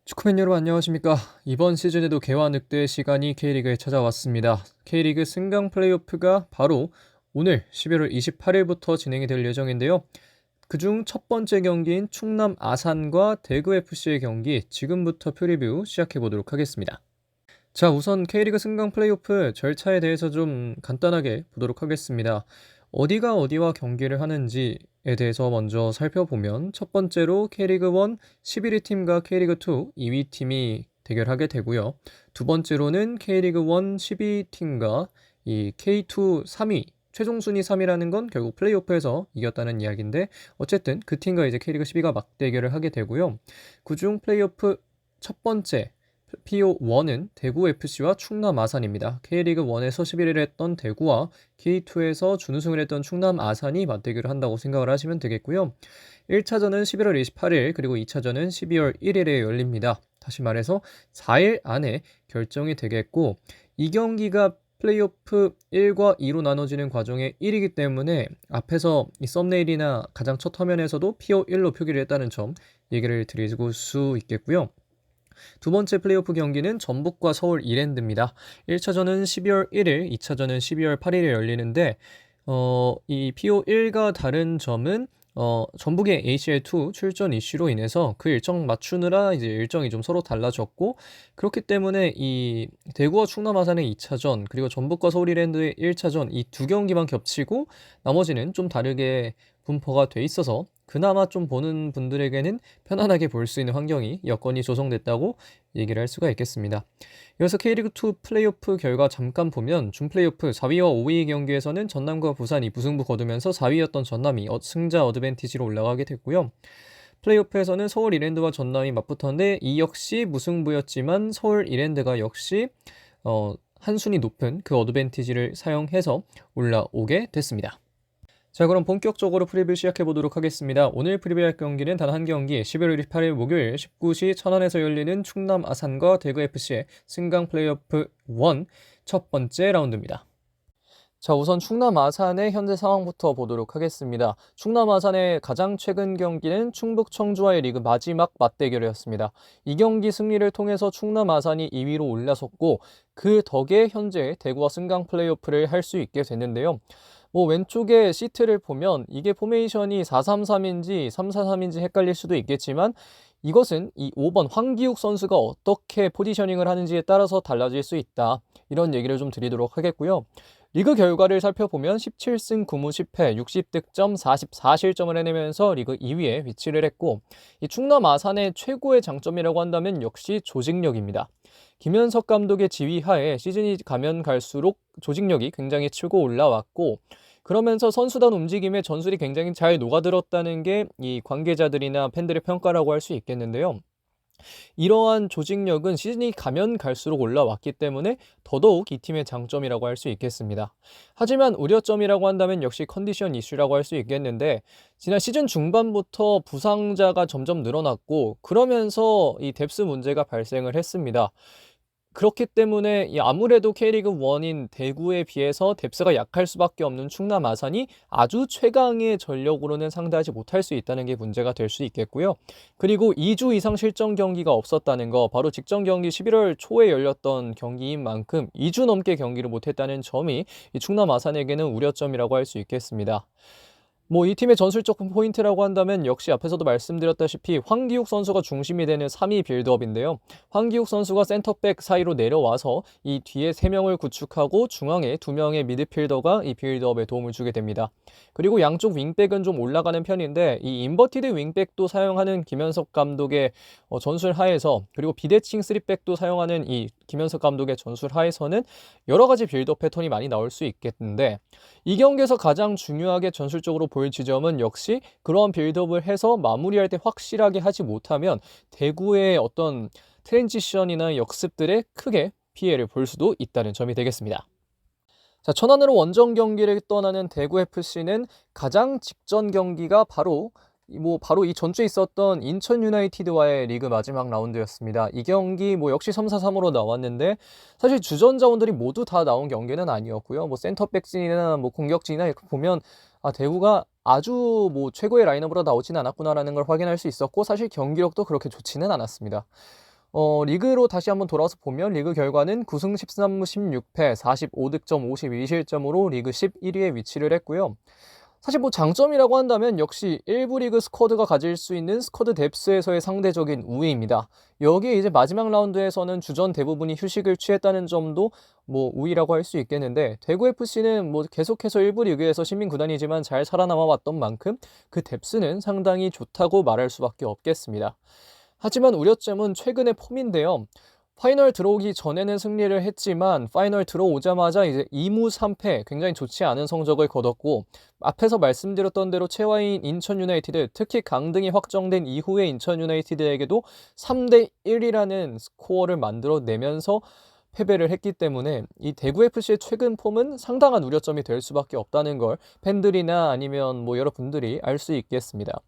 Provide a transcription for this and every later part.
축구팬 여러분 안녕하십니까. 이번 시즌에도 개와 늑대의 시간이 K리그에 찾아왔습니다. K리그 승강 플레이오프가 바로 오늘 11월 28일부터 진행이 될 예정인데요. 그중 첫 번째 경기인 충남 아산과 대구FC의 경기 지금부터 프리뷰 시작해 보도록 하겠습니다. 자, 우선 K리그 승강 플레이오프 절차에 대해서 좀 간단하게 보도록 하겠습니다. 어디가 어디와 경기를 하는지에 대해서 먼저 살펴보면 첫 번째로 K리그 1 11위 팀과 K리그 2 2위 팀이 대결하게 되고요. 두 번째로는 K리그 1 12위 팀과 이 K2 3위 최종 순위 3위라는 건 결국 플레이오프에서 이겼다는 이야기인데 어쨌든 그 팀과 이제 K리그 12가 맞대결을 하게 되고요. 그중 플레이오프 첫 번째 PO1은 대구FC와 충남 아산입니다. K리그 1에서 11위를 했던 대구와 K2에서 준우승을 했던 충남 아산이 맞대결을 한다고 생각을 하시면 되겠고요. 1차전은 11월 28일 그리고 2차전은 12월 1일에 열립니다. 다시 말해서 4일 안에 결정이 되겠고 이 경기가 플레이오프 1과 2로 나눠지는 과정의 1이기 때문에 앞에서 이 썸네일이나 가장 첫 화면에서도 PO1로 표기를 했다는 점 얘기를 드리고 수 있겠고요. 두 번째 플레이오프 경기는 전북과 서울 이랜드입니다. 1차전은 12월 1일, 2차전은 12월 8일에 열리는데 이 PO1과 다른 점은 전북의 ACL2 출전 이슈로 인해서 그 일정 맞추느라 이제 일정이 좀 서로 달라졌고 그렇기 때문에 이 대구와 충남 아산의 2차전 그리고 전북과 서울 이랜드의 1차전 이 두 경기만 겹치고 나머지는 좀 다르게 분포가 돼 있어서 그나마 좀 보는 분들에게는 편안하게 볼 수 있는 환경이 여건이 조성됐다고 얘기를 할 수가 있겠습니다. 이어서 K리그2 플레이오프 결과 잠깐 보면 준플레이오프 4위와 5위 경기에서는 전남과 부산이 무승부 거두면서 4위였던 전남이 승자 어드밴티지로 올라가게 됐고요. 플레이오프에서는 서울 이랜드와 전남이 맞붙었는데 이 역시 무승부였지만 서울 이랜드가 역시 한 순위 높은 그 어드밴티지를 사용해서 올라오게 됐습니다. 자, 그럼 본격적으로 프리뷰 시작해 보도록 하겠습니다. 오늘 프리뷰할 경기는 단 한 경기 11월 28일 목요일 19시 천안에서 열리는 충남 아산과 대구FC의 승강 플레이오프 1 첫 번째 라운드입니다. 자, 우선 충남 아산의 현재 상황부터 보도록 하겠습니다. 충남 아산의 가장 최근 경기는 충북 청주와의 리그 마지막 맞대결이었습니다. 이 경기 승리를 통해서 충남 아산이 2위로 올라섰고 그 덕에 현재 대구와 승강 플레이오프를 할 수 있게 됐는데요. 왼쪽에 시트를 보면 이게 포메이션이 4-3-3인지 3-4-3인지 헷갈릴 수도 있겠지만 이것은 이 5번 황기욱 선수가 어떻게 포지셔닝을 하는지에 따라서 달라질 수 있다. 이런 얘기를 좀 드리도록 하겠고요. 리그 결과를 살펴보면 17승 9무 10패 60득점 44실점을 해내면서 리그 2위에 위치를 했고 이 충남 아산의 최고의 장점이라고 한다면 역시 조직력입니다. 김현석 감독의 지휘하에 시즌이 가면 갈수록 조직력이 굉장히 치고 올라왔고 그러면서 선수단 움직임에 전술이 굉장히 잘 녹아들었다는 게 이 관계자들이나 팬들의 평가라고 할 수 있겠는데요. 이러한 조직력은 시즌이 가면 갈수록 올라왔기 때문에 더더욱 이 팀의 장점이라고 할 수 있겠습니다. 하지만 우려점이라고 한다면 역시 컨디션 이슈라고 할 수 있겠는데 지난 시즌 중반부터 부상자가 점점 늘어났고 그러면서 이 뎁스 문제가 발생을 했습니다. 그렇기 때문에 아무래도 K리그 1인 대구에 비해서 뎁스가 약할 수밖에 없는 충남 아산이 아주 최강의 전력으로는 상대하지 못할 수 있다는 게 문제가 될 수 있겠고요. 그리고 2주 이상 실전 경기가 없었다는 거, 바로 직전 경기 11월 초에 열렸던 경기인 만큼 2주 넘게 경기를 못했다는 점이 이 충남 아산에게는 우려점이라고 할 수 있겠습니다. 이 팀의 전술적 포인트라고 한다면 역시 앞에서도 말씀드렸다시피 황기욱 선수가 중심이 되는 3위 빌드업인데요. 황기욱 선수가 센터백 사이로 내려와서 이 뒤에 3명을 구축하고 중앙에 2명의 미드필더가 이 빌드업에 도움을 주게 됩니다. 그리고 양쪽 윙백은 좀 올라가는 편인데 이 인버티드 윙백도 사용하는 김현석 감독의 전술 하에서 그리고 비대칭 3백도 사용하는 이 김현석 감독의 전술 하에서는 여러 가지 빌드업 패턴이 많이 나올 수 있겠는데 이 경기에서 가장 중요하게 전술적으로 보일 지점은 역시 그러한 빌드업을 해서 마무리할 때 확실하게 하지 못하면 대구의 어떤 트랜지션이나 역습들에 크게 피해를 볼 수도 있다는 점이 되겠습니다. 자, 천안으로 원정 경기를 떠나는 대구FC는 가장 직전 경기가 바로 이 전주에 있었던 인천 유나이티드와의 리그 마지막 라운드였습니다. 이 경기 역시 3-4-3으로 나왔는데 사실 주전자원들이 모두 다 나온 경기는 아니었고요. 센터백진이나 공격진이나 이렇게 보면 대구가 아주 최고의 라인업으로 나오진 않았구나라는 걸 확인할 수 있었고 사실 경기력도 그렇게 좋지는 않았습니다. 리그로 다시 한번 돌아와서 보면 리그 결과는 9승 13무 16패 45득점 52실점으로 리그 11위에 위치를 했고요. 사실 뭐 장점이라고 한다면 역시 1부 리그 스쿼드가 가질 수 있는 스쿼드 뎁스에서의 상대적인 우위입니다. 여기에 이제 마지막 라운드에서는 주전 대부분이 휴식을 취했다는 점도 뭐 우위라고 할 수 있겠는데, 대구FC는 뭐 계속해서 1부 리그에서 시민 구단이지만 잘 살아남아 왔던 만큼 그 뎁스는 상당히 좋다고 말할 수밖에 없겠습니다. 하지만 우려점은 최근의 폼인데요. 파이널 들어오기 전에는 승리를 했지만 파이널 들어오자마자 이제 2무 3패, 굉장히 좋지 않은 성적을 거뒀고, 앞에서 말씀드렸던 대로 최하위인 인천 유나이티드, 특히 강등이 확정된 이후에 인천 유나이티드에게도 3대 1이라는 스코어를 만들어내면서 패배를 했기 때문에 이 대구FC의 최근 폼은 상당한 우려점이 될 수밖에 없다는 걸 팬들이나 아니면 뭐 여러분들이 알 수 있겠습니다.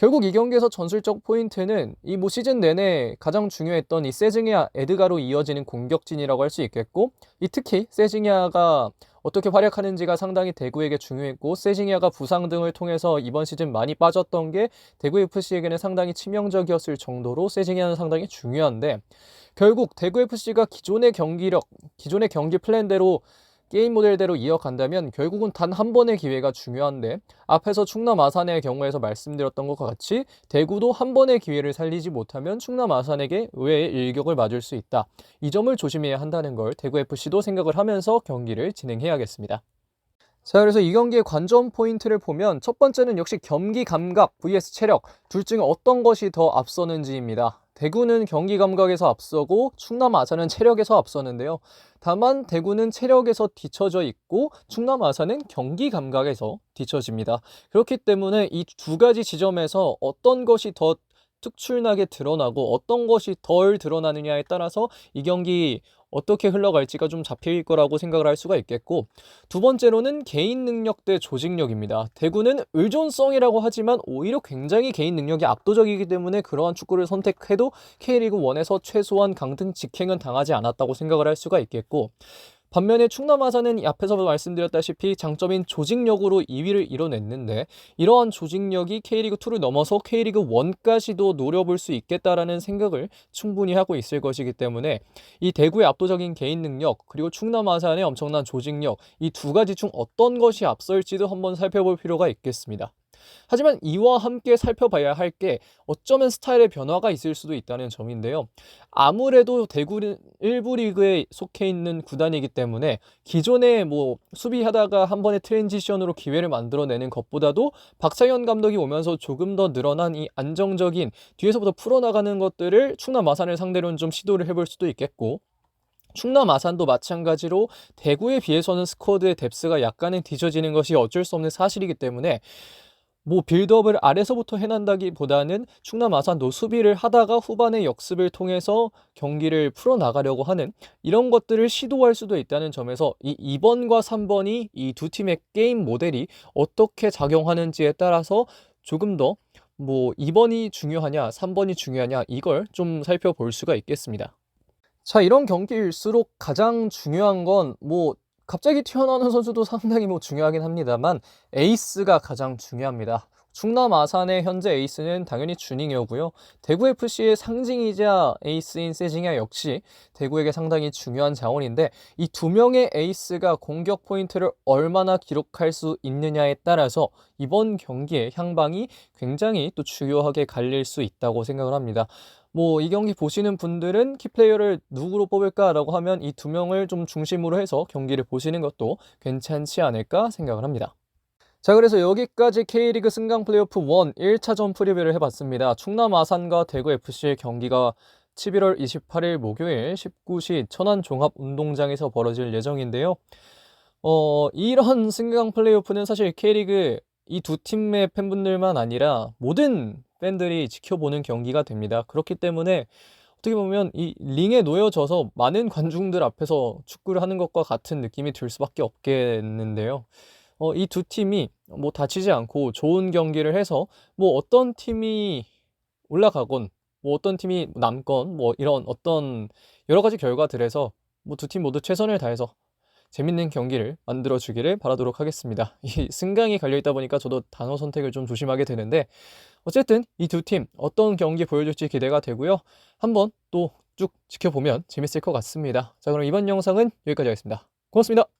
결국 이 경기에서 전술적 포인트는 이 뭐 시즌 내내 가장 중요했던 이 세징야, 에드가로 이어지는 공격진이라고 할 수 있겠고, 이 특히 세징야가 어떻게 활약하는지가 상당히 대구에게 중요했고, 세징야가 부상 등을 통해서 이번 시즌 많이 빠졌던 게 대구FC에게는 상당히 치명적이었을 정도로 세징야는 상당히 중요한데, 결국 대구FC가 기존의 경기력, 기존의 경기 플랜대로 게임 모델대로 이어간다면 결국은 단 한 번의 기회가 중요한데, 앞에서 충남 아산의 경우에서 말씀드렸던 것과 같이 대구도 한 번의 기회를 살리지 못하면 충남 아산에게 의외의 일격을 맞을 수 있다. 이 점을 조심해야 한다는 걸 대구FC도 생각을 하면서 경기를 진행해야겠습니다. 자, 그래서 이 경기의 관전 포인트를 보면 첫 번째는 역시 경기 감각 vs 체력, 둘 중에 어떤 것이 더 앞서는지입니다. 대구는 경기 감각에서 앞서고 충남 아산은 체력에서 앞서는데요. 다만 대구는 체력에서 뒤처져 있고 충남 아산은 경기 감각에서 뒤처집니다. 그렇기 때문에 이 두 가지 지점에서 어떤 것이 더 특출나게 드러나고 어떤 것이 덜 드러나느냐에 따라서 이 경기 어떻게 흘러갈지가 좀 잡힐 거라고 생각을 할 수가 있겠고, 두 번째로는 개인 능력 대 조직력입니다. 대구는 의존성이라고 하지만 오히려 굉장히 개인 능력이 압도적이기 때문에 그러한 축구를 선택해도 K리그 1에서 최소한 강등 직행은 당하지 않았다고 생각을 할 수가 있겠고, 반면에 충남 아산은 앞에서 말씀드렸다시피 장점인 조직력으로 2위를 이뤄냈는데, 이러한 조직력이 K리그2를 넘어서 K리그1까지도 노려볼 수 있겠다라는 생각을 충분히 하고 있을 것이기 때문에 이 대구의 압도적인 개인 능력, 그리고 충남 아산의 엄청난 조직력, 이 두 가지 중 어떤 것이 앞설지도 한번 살펴볼 필요가 있겠습니다. 하지만 이와 함께 살펴봐야 할 게 어쩌면 스타일의 변화가 있을 수도 있다는 점인데요. 아무래도 대구는 1부 리그에 속해 있는 구단이기 때문에 기존에 뭐 수비하다가 한 번의 트랜지션으로 기회를 만들어내는 것보다도 박상현 감독이 오면서 조금 더 늘어난 이 안정적인 뒤에서부터 풀어나가는 것들을 충남 아산을 상대로는 좀 시도를 해볼 수도 있겠고, 충남 아산도 마찬가지로 대구에 비해서는 스쿼드의 뎁스가 약간은 뒤처지는 것이 어쩔 수 없는 사실이기 때문에 뭐 빌드업을 아래서부터 해난다기보다는 충남 아산도 수비를 하다가 후반에 역습을 통해서 경기를 풀어나가려고 하는 이런 것들을 시도할 수도 있다는 점에서 이 2번과 3번이 이 두 팀의 게임 모델이 어떻게 작용하는지에 따라서 조금 더 뭐 2번이 중요하냐 3번이 중요하냐 이걸 좀 살펴볼 수가 있겠습니다. 자, 이런 경기일수록 가장 중요한 건 뭐 갑자기 튀어나오는 선수도 상당히 뭐 중요하긴 합니다만 에이스가 가장 중요합니다. 충남 아산의 현재 에이스는 당연히 준잉이고요. 대구FC의 상징이자 에이스인 세징야 역시 대구에게 상당히 중요한 자원인데, 이 두 명의 에이스가 공격 포인트를 얼마나 기록할 수 있느냐에 따라서 이번 경기의 향방이 굉장히 또 중요하게 갈릴 수 있다고 생각을 합니다. 뭐 이 경기 보시는 분들은 키플레이어를 누구로 뽑을까라고 하면 이 두 명을 좀 중심으로 해서 경기를 보시는 것도 괜찮지 않을까 생각을 합니다. 자, 그래서 여기까지 K리그 승강 플레이오프 1 1차전 프리뷰를 해봤습니다. 충남 아산과 대구FC의 경기가 11월 28일 목요일 19시 천안 종합운동장에서 벌어질 예정인데요. 이런 승강 플레이오프는 사실 K리그 이 두 팀의 팬분들만 아니라 모든 팬들이 지켜보는 경기가 됩니다. 그렇기 때문에 어떻게 보면 이 링에 놓여져서 많은 관중들 앞에서 축구를 하는 것과 같은 느낌이 들 수밖에 없겠는데요. 이 두 팀이 뭐 다치지 않고 좋은 경기를 해서 뭐 어떤 팀이 올라가건 뭐 어떤 팀이 남건 뭐 이런 어떤 여러 가지 결과들에서 뭐 두 팀 모두 최선을 다해서 재밌는 경기를 만들어 주기를 바라도록 하겠습니다. 이 승강이 갈려 있다 보니까 저도 단어 선택을 좀 조심하게 되는데 어쨌든 이 두 팀 어떤 경기 보여줄지 기대가 되고요. 한번 또 쭉 지켜보면 재밌을 것 같습니다. 자, 그럼 이번 영상은 여기까지 하겠습니다. 고맙습니다.